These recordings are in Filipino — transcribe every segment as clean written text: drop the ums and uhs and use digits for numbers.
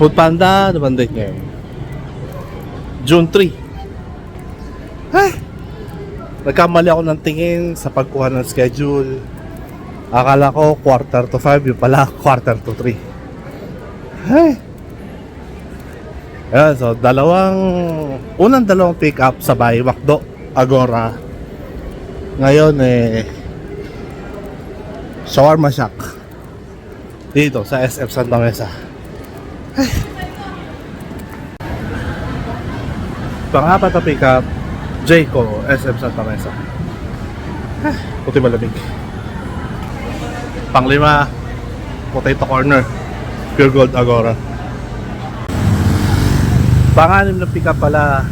Food Panda, naman date ngayon. June 3. Ay! Nagkamali ako ng tingin sa pagkuha ng schedule. Akala ko 4:45, yung pala 4:45. Ay! Ayan, so unang dalawang pick up sabay, McDo, Agora. Ngayon Shawarma Shack dito sa SF Santa Mesa. Ay. Pang-apat na pick up, Jayco, SF Santa Mesa. Ay, puti malamig. Pang-lima, Potato Corner, Pure Gold Agora. Pang-anim na pick up pala,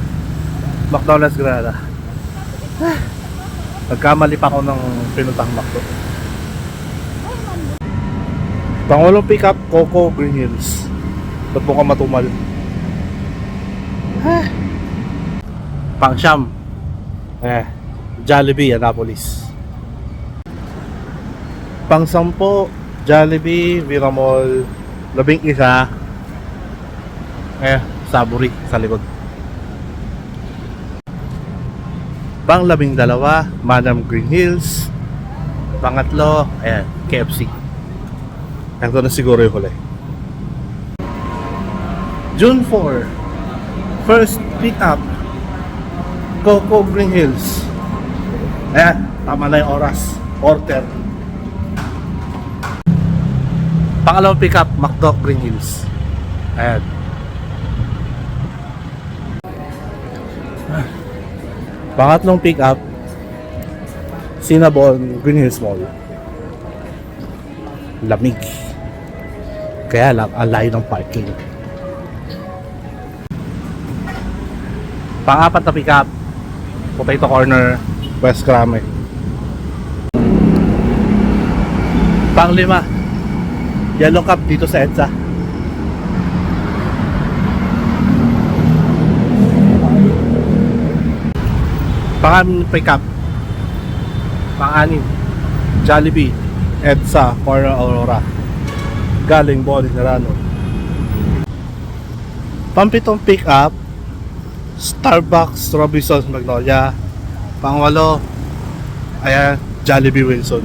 McDonald's Granada. Ay, nagkamali pa ako ng pinuntang McDo. Pangulong pick up, Coco Green Hills. Ba't mo ka matumal? Pang-siyam, Jollibee, Annapolis. Pang-sampo, Jollibee, Vira Mall. 11, Saburi, sa likod. Pang-12, Madam Green Hills. Pangatlo, KFC. Ito na siguro yung huli. June 4, first pick up, Coco Green Hills. Tama na yung oras, order. Pangalawang pick up, McDo Green Hills. Ayan. Pangatlong pick up, Cinnabon Green Hills Mall. Lamig. Kaya lang, ang layo ng parking. Pang-apat na pick up, Potato Corner, West Krame. Pang-lima, Yellow Cup dito sa EDSA. Pang-anim na pick up, pang-anim, Jollibee, EDSA, Corner Aurora. Galing Boli Serrano. Pang-pitong pick up, Starbucks, Robinsons, Magnolia. Pang-walo, Jollibee, Wilson.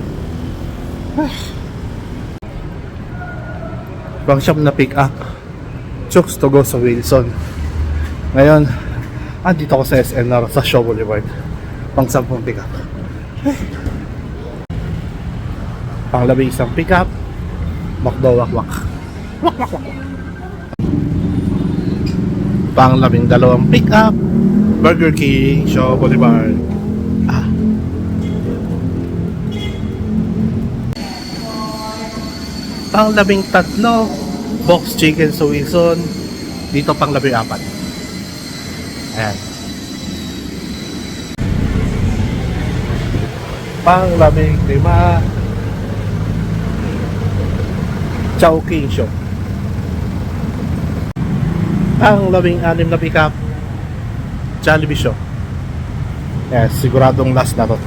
Pang-siyam na pick up, Chooks to go sa Wilson. Ngayon, dito ako sa SNR, sa Shaw Boulevard. Pang-sampung pick up. Pang-11 pick up, McDo Wakwak. Pang-12 pick up, Burger King, Shaw Boulevard. Pang-13, Box Chicken sa Wilson. Dito pang-14. Ayan. Pang-15, Chowking Show. Pang-16 na pick up, Jollibee Show. Siguradong last na to.